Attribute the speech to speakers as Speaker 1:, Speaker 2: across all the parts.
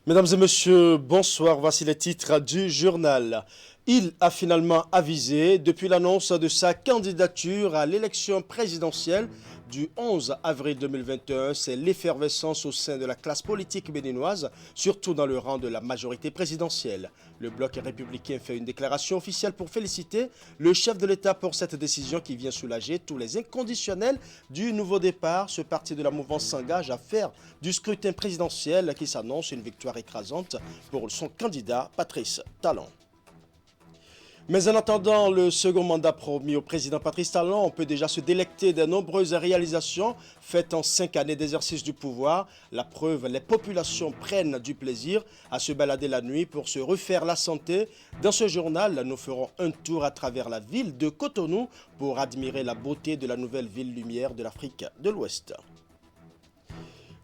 Speaker 1: Mesdames et messieurs, bonsoir. Voici les titres du journal. Il a finalement avisé, depuis l'annonce de sa candidature à l'élection présidentielle du 11 avril 2021, c'est l'effervescence au sein de la classe politique béninoise, surtout dans le rang de la majorité présidentielle. Le bloc républicain fait une déclaration officielle pour féliciter le chef de l'État pour cette décision qui vient soulager tous les inconditionnels du nouveau départ. Ce parti de la mouvance s'engage à faire du scrutin présidentiel qui s'annonce une victoire écrasante pour son candidat Patrice Talon. Mais en attendant le second mandat promis au président Patrice Talon, on peut déjà se délecter des nombreuses réalisations faites en 5 années d'exercice du pouvoir. La preuve, les populations prennent du plaisir à se balader la nuit pour se refaire la santé. Dans ce journal, nous ferons un tour à travers la ville de Cotonou pour admirer la beauté de la nouvelle ville lumière de l'Afrique de l'Ouest.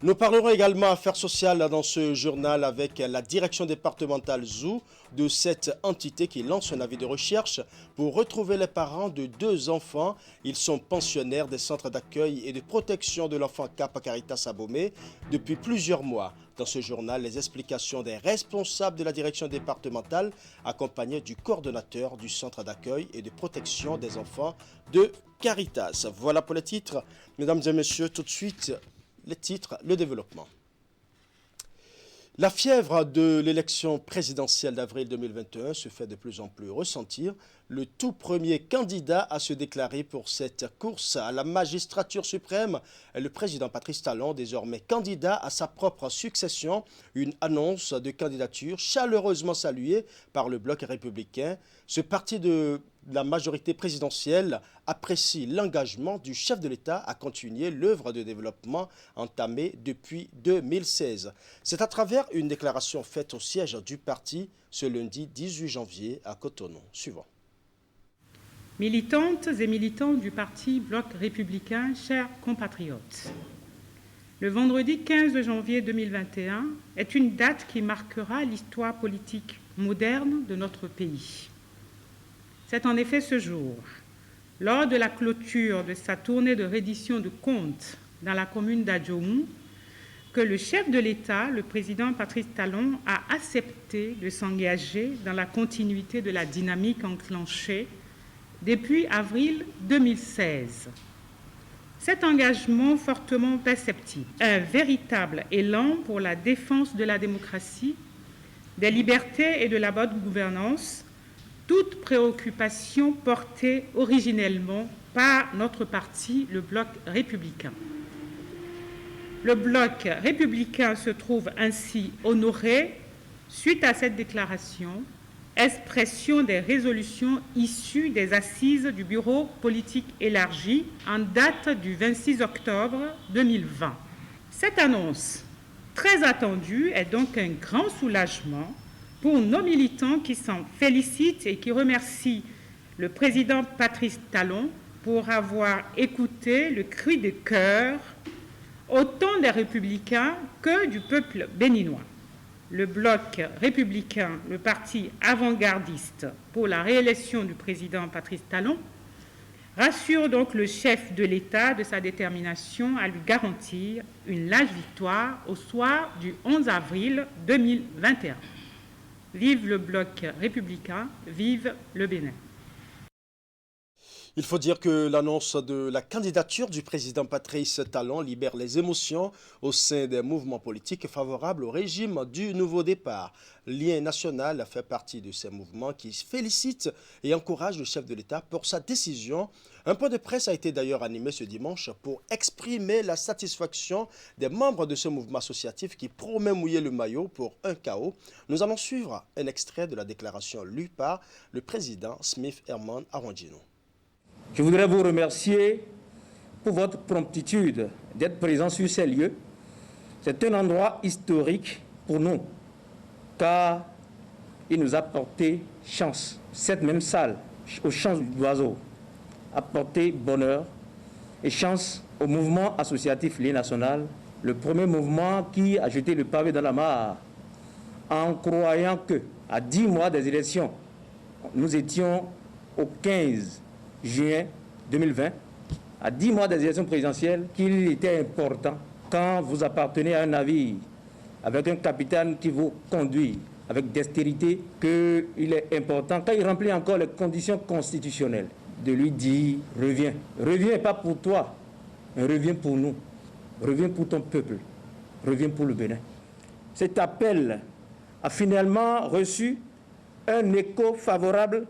Speaker 1: Nous parlerons également affaires sociales dans ce journal avec la direction départementale ZOO de cette entité qui lance un avis de recherche pour retrouver les parents de 2 enfants. Ils sont pensionnaires des centres d'accueil et de protection de l'enfant Cap Caritas Abomey depuis plusieurs mois. Dans ce journal, les explications des responsables de la direction départementale accompagnés du coordonnateur du centre d'accueil et de protection des enfants de Caritas. Voilà pour les titres. Mesdames et messieurs, tout de suite, les titres, le développement. La fièvre de l'élection présidentielle d'avril 2021 se fait de plus en plus ressentir. Le tout premier candidat à se déclarer pour cette course à la magistrature suprême est le président Patrice Talon, désormais candidat à sa propre succession. Une annonce de candidature chaleureusement saluée par le bloc républicain. Ce parti de la majorité présidentielle apprécie l'engagement du chef de l'État à continuer l'œuvre de développement entamée depuis 2016. C'est à travers une déclaration faite au siège du parti ce lundi 18 janvier à Cotonou. Suivant.
Speaker 2: Militantes et militants du parti Bloc républicain, chers compatriotes, le vendredi 15 janvier 2021 est une date qui marquera l'histoire politique moderne de notre pays. C'est en effet ce jour, lors de la clôture de sa tournée de reddition de comptes dans la commune d'Adjomou, que le chef de l'État, le président Patrice Talon, a accepté de s'engager dans la continuité de la dynamique enclenchée depuis avril 2016. Cet engagement fortement perceptible, un véritable élan pour la défense de la démocratie, des libertés et de la bonne gouvernance, toute préoccupation portée originellement par notre parti, le Bloc républicain. Le Bloc républicain se trouve ainsi honoré, suite à cette déclaration, expression des résolutions issues des assises du Bureau politique élargi en date du 26 octobre 2020. Cette annonce, très attendue, est donc un grand soulagement pour nos militants qui s'en félicitent et qui remercient le président Patrice Talon pour avoir écouté le cri de cœur autant des républicains que du peuple béninois. Le Bloc républicain, le parti avant-gardiste pour la réélection du président Patrice Talon, rassure donc le chef de l'État de sa détermination à lui garantir une large victoire au soir du 11 avril 2021. Vive le Bloc républicain, vive le Bénin.
Speaker 1: Il faut dire que l'annonce de la candidature du président Patrice Talon libère les émotions au sein des mouvements politiques favorables au régime du nouveau départ. Lien national fait partie de ces mouvements qui félicitent et encouragent le chef de l'État pour sa décision. Un point de presse a été d'ailleurs animé ce dimanche pour exprimer la satisfaction des membres de ce mouvement associatif qui promet mouiller le maillot pour un chaos. Nous allons suivre un extrait de la déclaration lue par le président Smith Herman Arondino.
Speaker 3: Je voudrais vous remercier pour votre promptitude d'être présent sur ces lieux. C'est un endroit historique pour nous, car il nous a porté chance. Cette même salle, au chant d'oiseaux, a porté bonheur et chance au mouvement associatif Lien national, le premier mouvement qui a jeté le pavé dans la mare, en croyant que, à 10 mois des élections, nous étions au 15 juin 2020, à 10 mois des élections présidentielles, qu'il était important, quand vous appartenez à un navire avec un capitaine qui vous conduit avec dextérité, qu'il est important, quand il remplit encore les conditions constitutionnelles, de lui dire « reviens ». Reviens pas pour toi, mais reviens pour nous. Reviens pour ton peuple. Reviens pour le Bénin. Cet appel a finalement reçu un écho favorable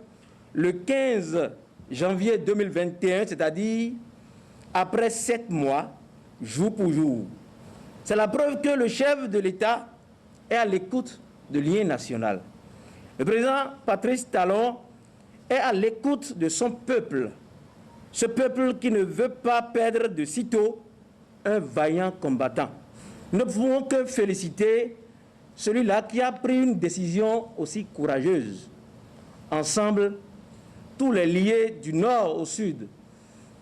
Speaker 3: le 15 janvier 2021, c'est-à-dire après 7 mois, jour pour jour. C'est la preuve que le chef de l'État est à l'écoute de l'Union nationale. Le président Patrice Talon est à l'écoute de son peuple. Ce peuple qui ne veut pas perdre de sitôt un vaillant combattant. Nous ne pouvons que féliciter celui-là qui a pris une décision aussi courageuse. Ensemble, tous les liés du nord au sud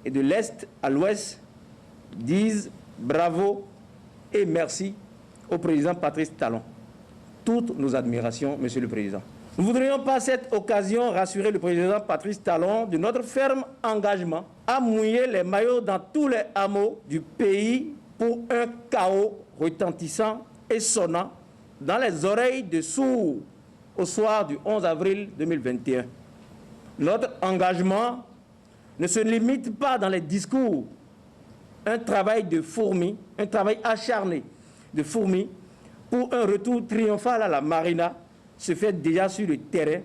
Speaker 3: et de l'est à l'ouest disent bravo et merci au président Patrice Talon. Toutes nos admirations, Monsieur le Président. Nous voudrions par cette occasion rassurer le président Patrice Talon de notre ferme engagement à mouiller les maillots dans tous les hameaux du pays pour un chaos retentissant et sonnant dans les oreilles de sourds au soir du 11 avril 2021. Notre engagement ne se limite pas dans les discours. Un travail de fourmi, un travail acharné de fourmi pour un retour triomphal à la Marina se fait déjà sur le terrain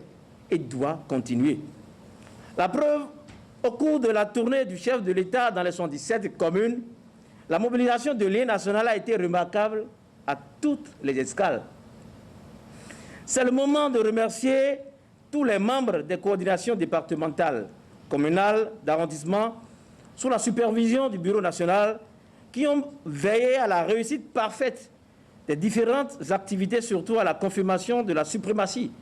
Speaker 3: et doit continuer. La preuve, au cours de la tournée du chef de l'État dans les 77 communes, la mobilisation de l'Union nationale a été remarquable à toutes les escales. C'est le moment de remercier tous les membres des coordinations départementales, communales, d'arrondissement, sous la supervision du Bureau national, qui ont veillé à la réussite parfaite des différentes activités, surtout à la confirmation de la suprématie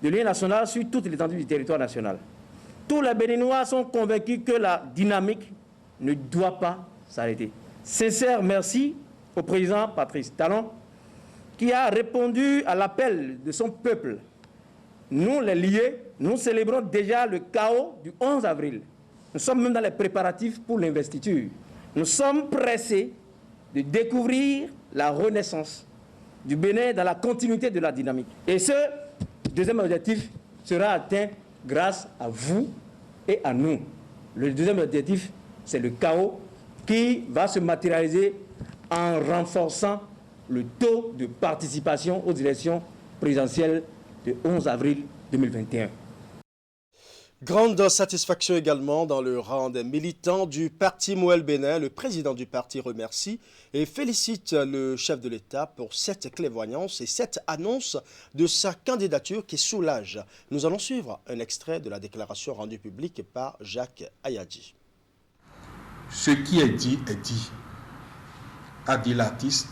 Speaker 3: de l'Union nationale sur toute l'étendue du territoire national. Tous les Béninois sont convaincus que la dynamique ne doit pas s'arrêter. Sincère merci au président Patrice Talon, qui a répondu à l'appel de son peuple. Nous, les liés, nous célébrons déjà le chaos du 11 avril. Nous sommes même dans les préparatifs pour l'investiture. Nous sommes pressés de découvrir la renaissance du Bénin dans la continuité de la dynamique. Et ce deuxième objectif sera atteint grâce à vous et à nous. Le deuxième objectif, c'est le chaos qui va se matérialiser en renforçant le taux de participation aux élections présidentielles du 11 avril 2021.
Speaker 1: Grande satisfaction également dans le rang des militants du parti Mouel Bénin. Le président du parti remercie et félicite le chef de l'État pour cette clairvoyance et cette annonce de sa candidature qui soulage. Nous allons suivre un extrait de la déclaration rendue publique par Jacques Ayadji.
Speaker 4: Ce qui est dit, a dit l'artiste,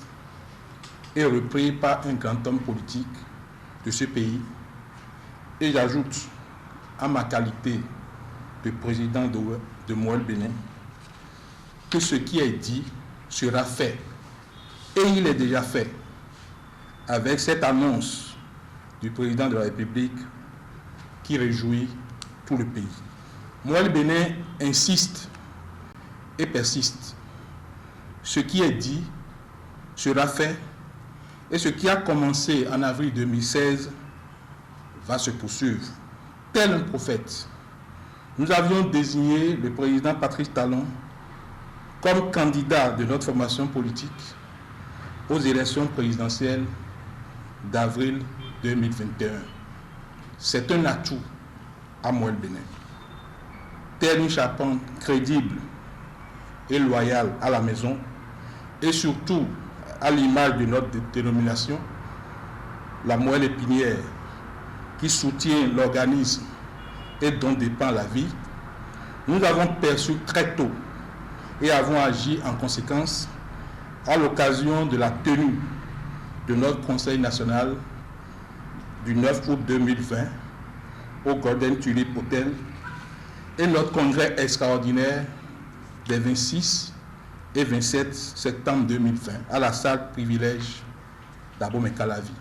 Speaker 4: et repris par un grand homme politique de ce pays. Et j'ajoute, à ma qualité de président de Mouel Bénin, que ce qui est dit sera fait. Et il est déjà fait avec cette annonce du président de la République qui réjouit tout le pays. Mouel Bénin insiste et persiste. Ce qui est dit sera fait et ce qui a commencé en avril 2016 va se poursuivre. Tel un prophète, nous avions désigné le président Patrice Talon comme candidat de notre formation politique aux élections présidentielles d'avril 2021. C'est un atout à Mouel Bénin. Tel une charpente crédible et loyale à la maison, et surtout à l'image de notre dénomination, la moelle épinière, qui soutient l'organisme et dont dépend la vie, nous avons perçu très tôt et avons agi en conséquence à l'occasion de la tenue de notre Conseil national du 9 août 2020 au Golden Tulip Hotel et notre congrès extraordinaire des 26 et 27 septembre 2020 à la salle privilège d'Abomey-Calavi.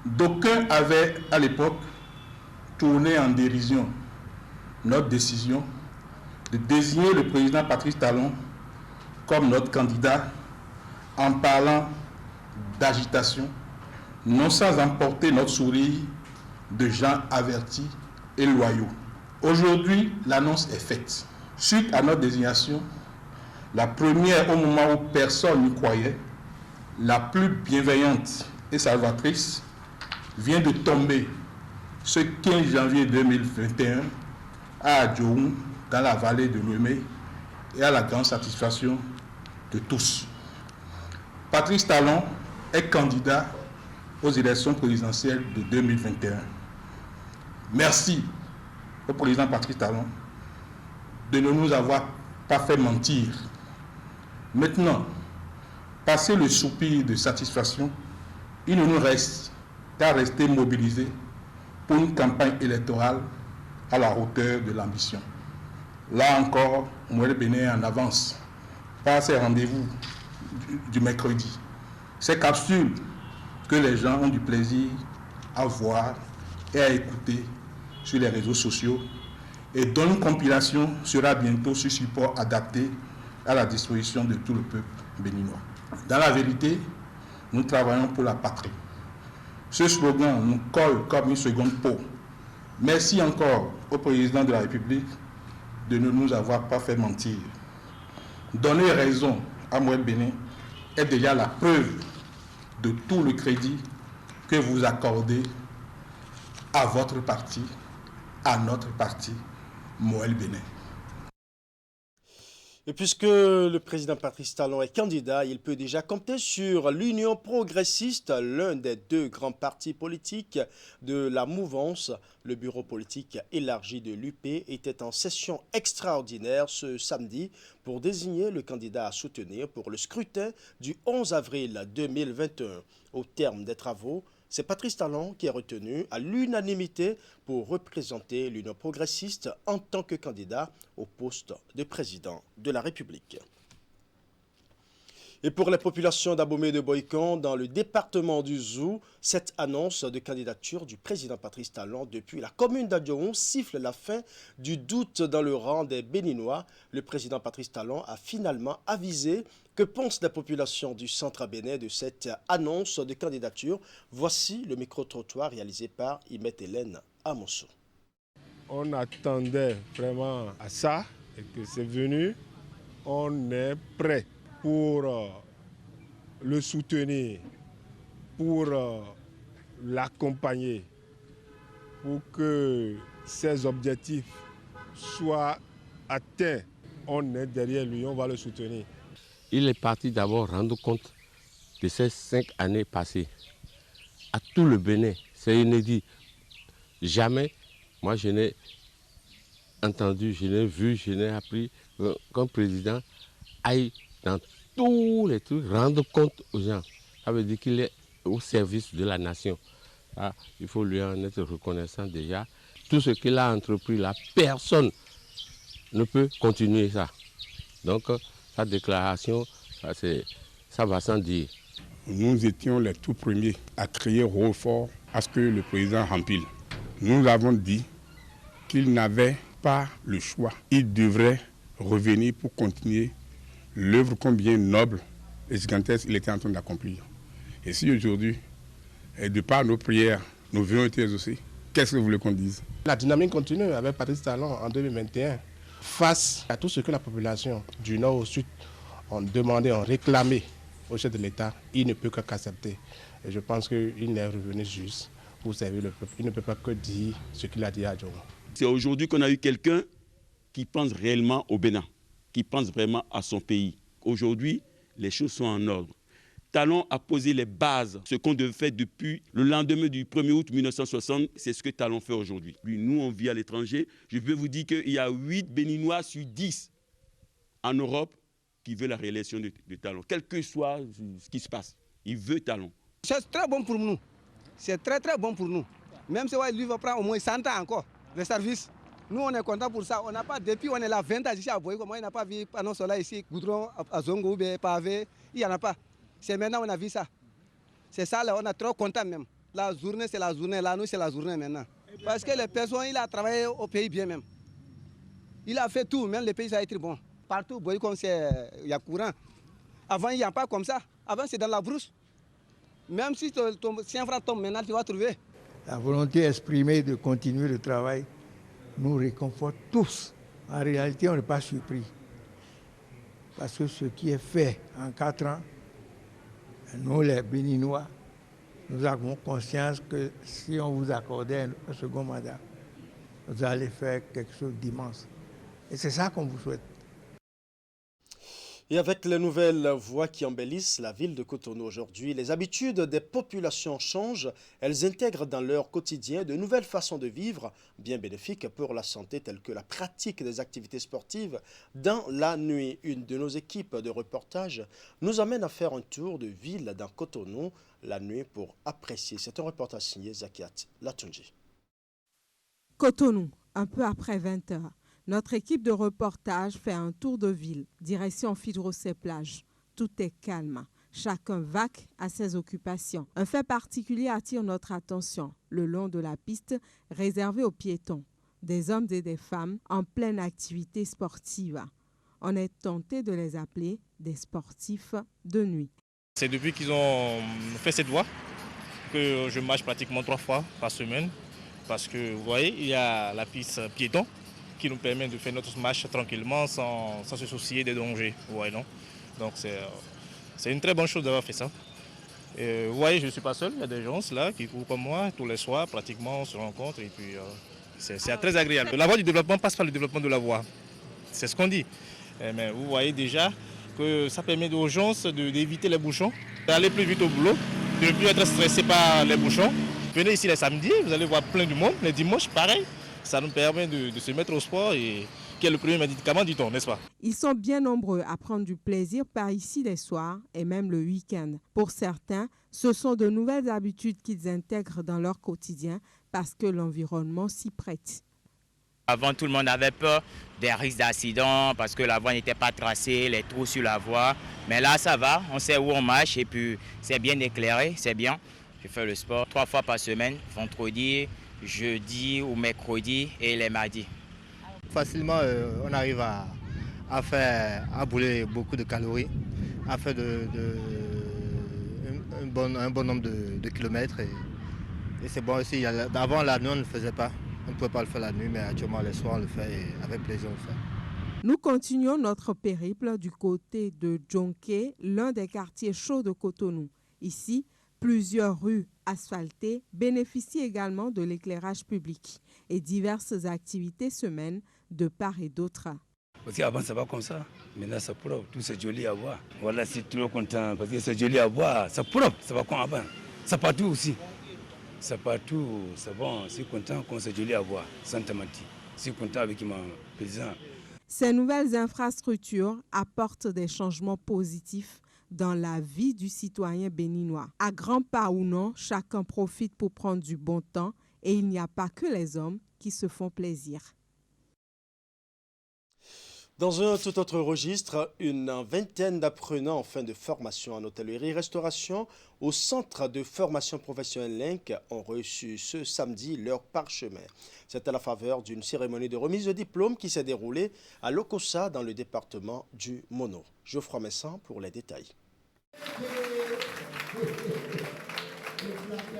Speaker 4: D'aucuns avaient à l'époque tourné en dérision notre décision de désigner le président Patrice Talon comme notre candidat en parlant d'agitation non sans emporter notre sourire de gens avertis et loyaux. Aujourd'hui, l'annonce est faite. Suite à notre désignation, la première au moment où personne n'y croyait, la plus bienveillante et salvatrice, vient de tomber ce 15 janvier 2021 à Adjoum, dans la vallée de Lomé, et à la grande satisfaction de tous. Patrice Talon est candidat aux élections présidentielles de 2021. Merci au président Patrice Talon de ne nous avoir pas fait mentir. Maintenant, passé le soupir de satisfaction, il ne nous reste qu'à rester mobilisés pour une campagne électorale à la hauteur de l'ambition. Là encore, Moël Bénin est en avance par ces rendez-vous du mercredi. Ces capsules que les gens ont du plaisir à voir et à écouter sur les réseaux sociaux et dont une compilation sera bientôt sur support adapté à la disposition de tout le peuple béninois. Dans la vérité, nous travaillons pour la patrie. Ce slogan nous colle comme une seconde peau. Merci encore au président de la République de ne nous avoir pas fait mentir. Donner raison à Moël Bénin est déjà la preuve de tout le crédit que vous accordez à votre parti, à notre parti, Moël Bénin.
Speaker 1: Et puisque le président Patrice Talon est candidat, il peut déjà compter sur l'Union progressiste, l'un des deux grands partis politiques de la mouvance. Le bureau politique élargi de l'UP était en session extraordinaire ce samedi pour désigner le candidat à soutenir pour le scrutin du 11 avril 2021. Au terme des travaux, c'est Patrice Talon qui est retenu à l'unanimité pour représenter l'Union progressiste en tant que candidat au poste de président de la République. Et pour les populations d'Abomey de Boycon, dans le département du Zou, cette annonce de candidature du président Patrice Talon depuis la commune d'Adjoum siffle la fin du doute dans le rang des Béninois. Le président Patrice Talon a finalement avisé. Que pensent les populations du centre bénin de cette annonce de candidature? Voici le micro-trottoir réalisé par Imet Hélène Amosso.
Speaker 5: On attendait vraiment à ça et que c'est venu. On est prêt pour le soutenir, pour l'accompagner, pour que ses objectifs soient atteints. On est derrière lui, on va le soutenir.
Speaker 6: Il est parti d'abord rendre compte de ces 5 années passées. À tout le Bénin, c'est inédit. Jamais, moi je n'ai entendu, je n'ai vu, je n'ai appris qu'un président aille dans tous les trucs rendre compte aux gens. Ça veut dire qu'il est au service de la nation. Ah, il faut lui en être reconnaissant déjà. Tout ce qu'il a entrepris là, personne ne peut continuer ça. Donc, sa déclaration, ça va sans dire.
Speaker 7: Nous étions les tout premiers à crier haut fort à ce que le président rempile. Nous avons dit qu'il n'avait pas le choix. Il devrait revenir pour continuer l'œuvre combien noble et gigantesque il était en train d'accomplir. Et si aujourd'hui, de par nos prières, nos vœux ont été exaucés, qu'est-ce que vous voulez qu'on dise?
Speaker 8: La dynamique continue avec Patrice Talon en 2021. Face à tout ce que la population du nord au sud ont demandé, ont réclamé au chef de l'État, il ne peut qu'accepter. Et je pense qu'il est revenu juste pour servir le peuple. Il ne peut pas que dire ce qu'il a dit à Djoma.
Speaker 9: C'est aujourd'hui qu'on a eu quelqu'un qui pense réellement au Bénin, qui pense vraiment à son pays. Aujourd'hui, les choses sont en ordre. Talon a posé les bases. Ce qu'on devait faire depuis le lendemain du 1er août 1960, c'est ce que Talon fait aujourd'hui. Nous, on vit à l'étranger. Je peux vous dire qu'il y a 8 Béninois sur 10 en Europe qui veulent la réélection de Talon. Quel que soit ce qui se passe, il veut Talon.
Speaker 10: C'est très bon pour nous. C'est très très bon pour nous. Même si lui va prendre au moins 100 ans encore de service. Nous, on est content pour ça. On n'a pas, depuis on est là 20 ans ici à Boycon, il n'a pas vu pendant cela ici, goudron, à Zongo, pavé, il n'y en a pas. C'est maintenant qu'on a vu ça. C'est ça, là, on est trop content même. La journée, c'est la journée. La nuit, c'est la journée maintenant. Parce que les personnes, il a travaillé au pays bien même. Il a fait tout, même le pays, ça a été bon. Partout, il y a courant. Avant, il n'y a pas comme ça. Avant, c'est dans la brousse. Même si si un frère tombe maintenant, tu vas trouver.
Speaker 11: La volonté exprimée de continuer le travail nous réconforte tous. En réalité, on n'est pas surpris. Parce que ce qui est fait en 4 ans, nous les Béninois, nous avons conscience que si on vous accordait un second mandat, vous allez faire quelque chose d'immense. Et c'est ça qu'on vous souhaite.
Speaker 1: Et avec les nouvelles voies qui embellissent la ville de Cotonou aujourd'hui, les habitudes des populations changent. Elles intègrent dans leur quotidien de nouvelles façons de vivre, bien bénéfiques pour la santé, telles que la pratique des activités sportives dans la nuit. Une de nos équipes de reportage nous amène à faire un tour de ville dans Cotonou la nuit pour apprécier. C'est un reportage signé Zakiat Latunji.
Speaker 12: Cotonou, un peu après 20 h. Notre équipe de reportage fait un tour de ville, direction Fidrosset-Plage. Tout est calme. Chacun vaque à ses occupations. Un fait particulier attire notre attention, le long de la piste réservée aux piétons. Des hommes et des femmes en pleine activité sportive. On est tenté de les appeler des sportifs de nuit.
Speaker 13: C'est depuis qu'ils ont fait cette voie que je marche pratiquement 3 fois par semaine. Parce que vous voyez, il y a la piste piéton qui nous permet de faire notre marche tranquillement sans se soucier des dangers. Vous voyez, non? Donc c'est une très bonne chose d'avoir fait ça. Et vous voyez, je ne suis pas seul, il y a des gens là qui courent comme moi tous les soirs, pratiquement on se rencontre et puis c'est très agréable. La voie du développement passe par le développement de la voie, c'est ce qu'on dit. Mais vous voyez déjà que ça permet aux gens d'éviter les bouchons, d'aller plus vite au boulot, de ne plus être stressé par les bouchons. Venez ici les samedis, vous allez voir plein de monde, les dimanches pareil. Ça nous permet de se mettre au sport et qui est le premier médicament, dit-on, n'est-ce pas?
Speaker 12: Ils sont bien nombreux à prendre du plaisir par ici les soirs et même le week-end. Pour certains, ce sont de nouvelles habitudes qu'ils intègrent dans leur quotidien parce que l'environnement s'y prête.
Speaker 14: Avant, tout le monde avait peur des risques d'accident parce que la voie n'était pas tracée, les trous sur la voie. Mais là, ça va, on sait où on marche et puis c'est bien éclairé, c'est bien. Je fais le sport 3 fois par semaine, vendredi, jeudi ou mercredi et les mardis.
Speaker 15: Facilement, on arrive à brûler beaucoup de calories, à faire un bon nombre de kilomètres. Et c'est bon aussi. Avant, la nuit, on ne le faisait pas. On ne pouvait pas le faire la nuit, mais actuellement, les soirs, on le fait et avec plaisir, on le fait.
Speaker 12: Nous continuons notre périple du côté de Djonké, l'un des quartiers chauds de Cotonou. Ici, plusieurs rues asphaltées bénéficient également de l'éclairage public et diverses activités se mènent de part et d'autre.
Speaker 16: Parce qu'avant, ça va comme ça. Maintenant, c'est propre. Tout c'est joli à voir. Voilà, je suis trop content parce que c'est joli à voir. C'est propre. Ça va comme avant. C'est partout aussi. C'est partout. C'est bon. Je suis content qu'on c'est joli à voir. Sans te mentir. Je suis content avec mon président.
Speaker 12: Ces nouvelles infrastructures apportent des changements positifs dans la vie du citoyen béninois. À grands pas ou non, chacun profite pour prendre du bon temps et il n'y a pas que les hommes qui se font plaisir.
Speaker 1: Dans un tout autre registre, une vingtaine d'apprenants en fin de formation en hôtellerie-restauration au centre de formation professionnelle LINC ont reçu ce samedi leur parchemin. C'est à la faveur d'une cérémonie de remise de diplôme qui s'est déroulée à Lokossa dans le département du Mono. Geoffroy Messan pour les détails.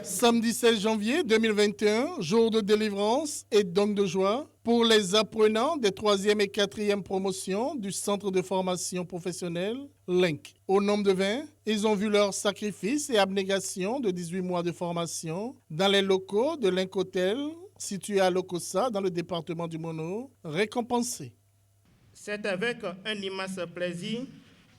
Speaker 17: Samedi 16 janvier 2021, jour de délivrance et donc de joie pour les apprenants des 3e et 4e promotions du centre de formation professionnelle LINC. Au nombre de 20, ils ont vu leur sacrifice et abnégation de 18 mois de formation dans les locaux de LINC Hotel, situé à Lokossa dans le département du Mono, récompensés.
Speaker 18: C'est avec un immense plaisir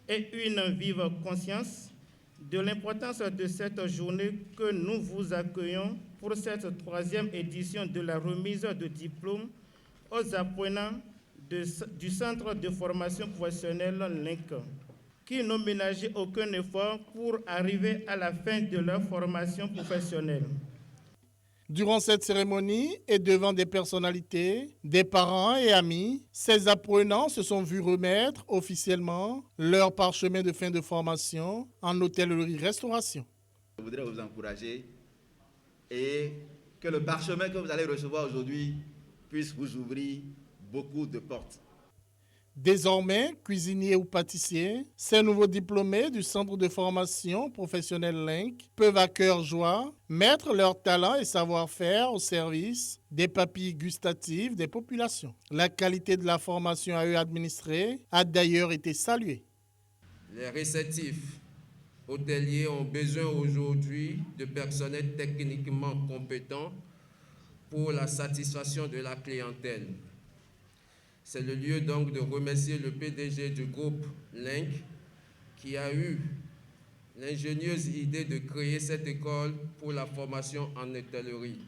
Speaker 18: et une vive conscience de l'importance de cette journée que nous vous accueillons pour cette 3e édition de la remise de diplôme aux apprenants du centre de formation professionnelle LINC, qui n'ont ménagé aucun effort pour arriver à la fin de leur formation professionnelle.
Speaker 17: Durant cette cérémonie et devant des personnalités, des parents et amis, ces apprenants se sont vus remettre officiellement leur parchemin de fin de formation en hôtellerie-restauration.
Speaker 19: Je voudrais vous encourager et que le parchemin que vous allez recevoir aujourd'hui puisse vous ouvrir beaucoup de portes.
Speaker 17: Désormais, cuisiniers ou pâtissiers, ces nouveaux diplômés du centre de formation professionnelle LINC peuvent à cœur joie mettre leur talent et savoir-faire au service des papilles gustatives des populations. La qualité de la formation à eux administrée a d'ailleurs été saluée.
Speaker 20: Les réceptifs hôteliers ont besoin aujourd'hui de personnel techniquement compétent pour la satisfaction de la clientèle. C'est le lieu donc de remercier le PDG du groupe LINC qui a eu l'ingénieuse idée de créer cette école pour la formation en hôtellerie.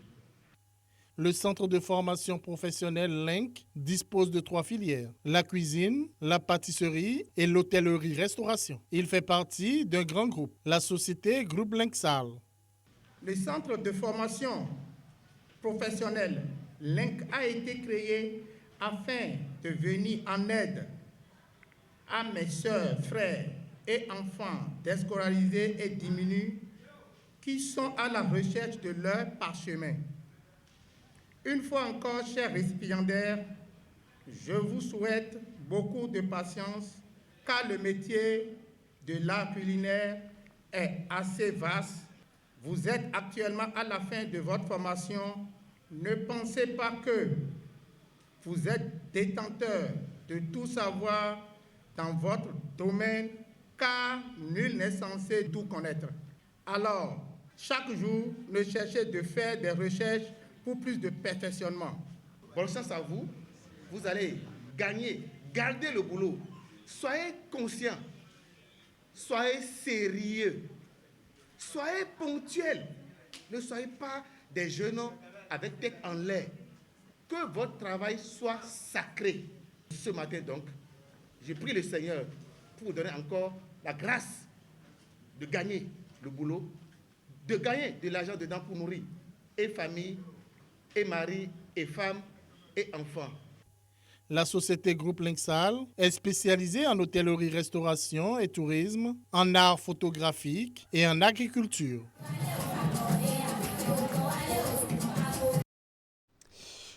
Speaker 17: Le centre de formation professionnelle LINC dispose de 3 filières, la cuisine, la pâtisserie et l'hôtellerie-restauration. Il fait partie d'un grand groupe, la société Groupe Linksal.
Speaker 18: Le centre de formation professionnelle LINC a été créé afin de venir en aide à mes sœurs, frères et enfants déscolarisés et diminués qui sont à la recherche de leur parchemin. Une fois encore, chers récipiendaires, je vous souhaite beaucoup de patience car le métier de l'art culinaire est assez vaste. Vous êtes actuellement à la fin de votre formation. Ne pensez pas que vous êtes détenteur de tout savoir dans votre domaine car nul n'est censé tout connaître. Alors, chaque jour, ne cherchez de faire des recherches pour plus de perfectionnement. Bonne chance à vous. Vous allez gagner. Gardez le boulot. Soyez conscient. Soyez sérieux. Soyez ponctuels. Ne soyez pas des jeunes avec tête en l'air. Que votre travail soit sacré. Ce matin donc, j'ai prié le Seigneur pour vous donner encore la grâce de gagner le boulot, de gagner de l'argent dedans pour nourrir et famille, et mari, et femme, et enfants.
Speaker 17: La société Groupe Linksal est spécialisée en hôtellerie-restauration et tourisme, en art photographique et en agriculture.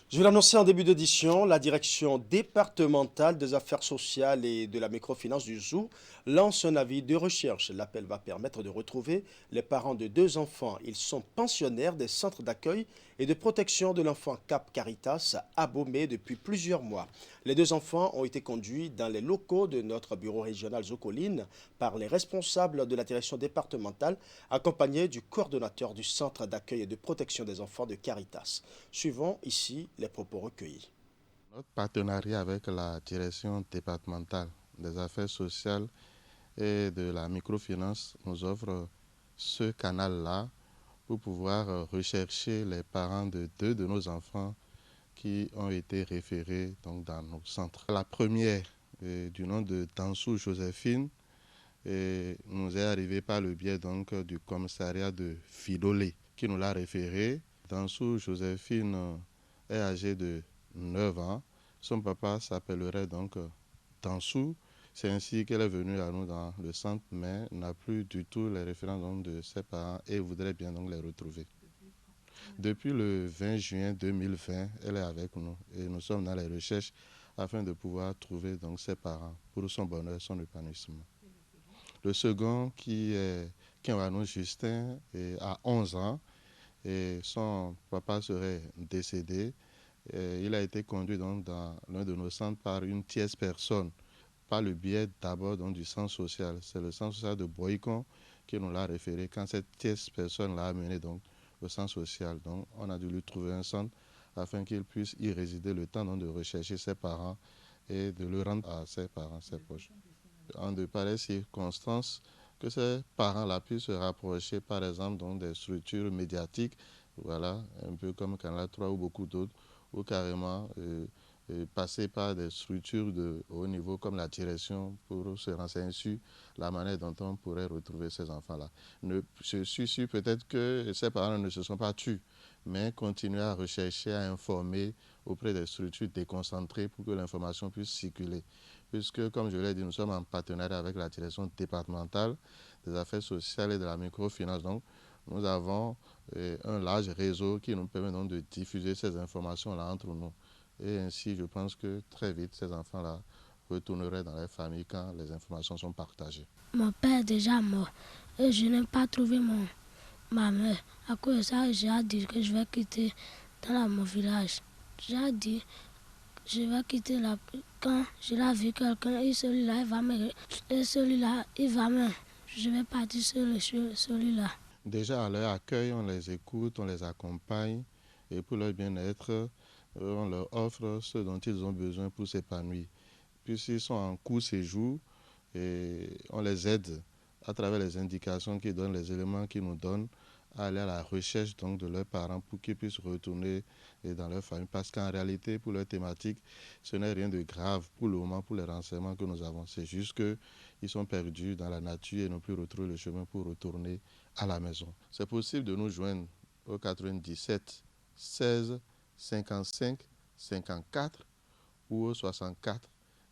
Speaker 1: Je vais l'annoncer en début d'édition, la direction départementale des affaires sociales et de la microfinance du Zou lance un avis de recherche. L'appel va permettre de retrouver les parents de 2 enfants. Ils sont pensionnaires des centres d'accueil et de protection de l'enfant Cap Caritas à Bomé depuis plusieurs mois. Les 2 enfants ont été conduits dans les locaux de notre bureau régional Zocoline par les responsables de la direction départementale accompagnés du coordonnateur du centre d'accueil et de protection des enfants de Caritas. Suivons ici les propos recueillis.
Speaker 21: Notre partenariat avec la direction départementale des affaires sociales et de la microfinance nous offre ce canal-là pour pouvoir rechercher les parents de 2 de nos enfants qui ont été référés donc, dans nos centres. La première, du nom de Dansou Joséphine, nous est arrivée par le biais donc, du commissariat de Fidolé qui nous l'a référée. Dansou Joséphine est âgée de 9 ans. Son papa s'appellerait donc Dansou. C'est ainsi qu'elle est venue à nous dans le centre, mais n'a plus du tout les références de ses parents et voudrait bien donc les retrouver. Depuis le 20 juin 2020, elle est avec nous et nous sommes dans les recherches afin de pouvoir trouver donc ses parents pour son bonheur, son épanouissement. Le second qui est Kenwano Justin a 11 ans et son papa serait décédé. Il a été conduit donc dans l'un de nos centres par une tierce personne, par le biais d'abord du centre social. C'est le centre social de Boycon qui nous l'a référé quand cette tierce personne l'a amené donc au centre social. Donc on a dû lui trouver un centre afin qu'il puisse y résider le temps donc, de rechercher ses parents et de le rendre à ses parents, ses proches. En de pareilles circonstances, que ces parents-là puissent se rapprocher par exemple donc, des structures médiatiques, voilà, un peu comme Canal 3 ou beaucoup d'autres, ou carrément passer par des structures de haut niveau comme la direction pour se renseigner sur la manière dont on pourrait retrouver ces enfants-là. Je suis sûr peut-être que ces parents ne se sont pas tus, mais continuer à rechercher, à informer auprès des structures déconcentrées pour que l'information puisse circuler. Puisque, comme je l'ai dit, nous sommes en partenariat avec la direction départementale des affaires sociales et de la microfinance. Donc, nous avons un large réseau qui nous permet donc de diffuser ces informations-là entre nous. Et ainsi, je pense que très vite, ces enfants-là retourneraient dans leur famille quand les informations sont partagées.
Speaker 2: Mon père est déjà mort et je n'ai pas trouvé ma mère. À cause de ça, j'ai dit que je vais quitter mon village. J'ai dit je vais quitter là. Quand je l'ai vu quelqu'un et celui-là, il va me... Et celui-là, il va me... Je vais partir sur celui-là.
Speaker 21: Déjà à leur accueil, on les écoute, on les accompagne et pour leur bien-être, on leur offre ce dont ils ont besoin pour s'épanouir. Puisqu'ils sont en court séjour, et on les aide à travers les indications qu'ils donnent, les éléments qu'ils nous donnent, à aller à la recherche donc, de leurs parents pour qu'ils puissent retourner dans leur famille. Parce qu'en réalité, pour leur thématique, ce n'est rien de grave pour le moment, pour les renseignements que nous avons. C'est juste qu'ils sont perdus dans la nature et n'ont plus retrouvé le chemin pour retourner à la maison. C'est possible de nous joindre au 97 16 55 54 ou au 64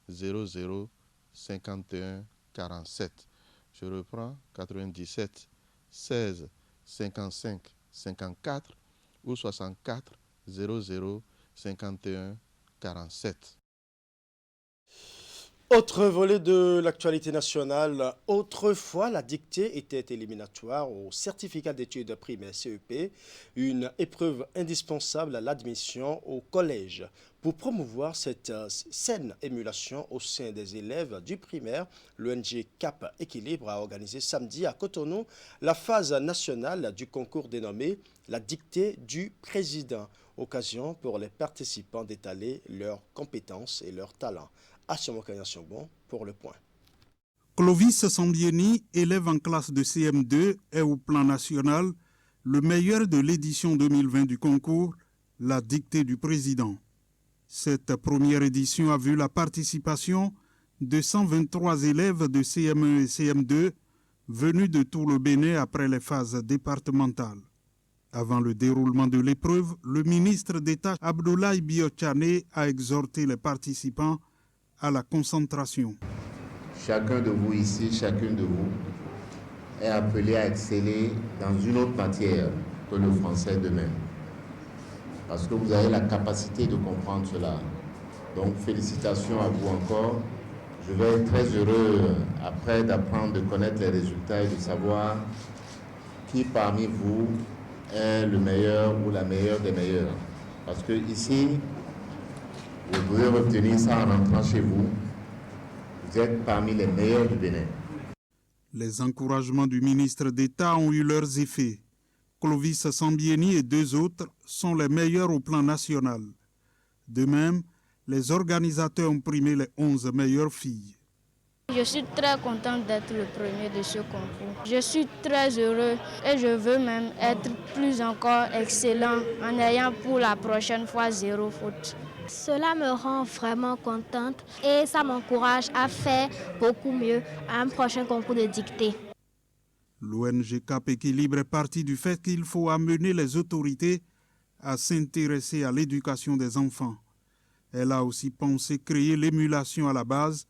Speaker 21: 00 51 47. Je reprends 97 16 55 54 ou 64 00 51 47.
Speaker 1: Autre volet de l'actualité nationale, autrefois la dictée était éliminatoire au certificat d'études primaires CEP, une épreuve indispensable à l'admission au collège. Pour promouvoir cette saine émulation au sein des élèves du primaire, l'ONG Cap Équilibre a organisé samedi à Cotonou la phase nationale du concours dénommé la dictée du président, occasion pour les participants d'étaler leurs compétences et leurs talents. Bon pour le point.
Speaker 22: Clovis Sambieni, élève en classe de CM2, est au plan national le meilleur de l'édition 2020 du concours, la dictée du président. Cette première édition a vu la participation de 123 élèves de CM1 et CM2 venus de tout le Bénin après les phases départementales. Avant le déroulement de l'épreuve, le ministre d'État Abdoulaye Biotchane a exhorté les participants à la concentration.
Speaker 23: Chacun de vous ici, chacune de vous est appelé à exceller dans une autre matière que le français demain. Parce que vous avez la capacité de comprendre cela. Donc félicitations à vous encore. Je vais être très heureux après d'apprendre, de connaître les résultats et de savoir qui parmi vous est le meilleur ou la meilleure des meilleurs. Parce que ici, vous pouvez retenir ça en entrant chez vous. Vous êtes parmi les meilleurs du Bénin.
Speaker 22: Les encouragements du ministre d'État ont eu leurs effets. Clovis Sambieni et deux autres sont les meilleurs au plan national. De même, les organisateurs ont primé les 11 meilleures filles.
Speaker 2: Je suis très contente d'être le premier de ce concours. Je suis très heureux et je veux même être plus encore excellent en ayant pour la prochaine fois 0 faute.
Speaker 24: Cela me rend vraiment contente et ça m'encourage à faire beaucoup mieux à un prochain concours de dictée.
Speaker 22: L'ONG Cap Équilibre est partie du fait qu'il faut amener les autorités à s'intéresser à l'éducation des enfants. Elle a aussi pensé créer l'émulation à la base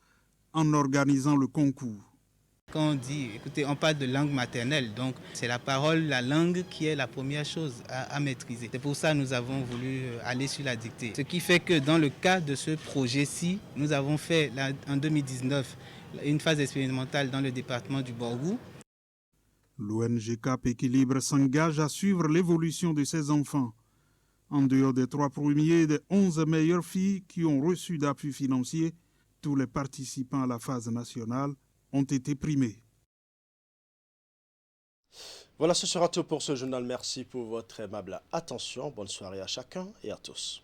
Speaker 22: en organisant le concours.
Speaker 25: Quand on dit, écoutez, on parle de langue maternelle, donc c'est la parole, la langue qui est la première chose à maîtriser. C'est pour ça que nous avons voulu aller sur la dictée. Ce qui fait que dans le cas de ce projet-ci, nous avons fait en 2019 une phase expérimentale dans le département du Borgou.
Speaker 22: L'ONG Cap Équilibre s'engage à suivre l'évolution de ses enfants. En dehors des 3 premiers et des 11 meilleures filles qui ont reçu d'appui financier, tous les participants à la phase nationale ont été primés.
Speaker 1: Voilà, ce sera tout pour ce journal. Merci pour votre aimable attention. Bonne soirée à chacun et à tous.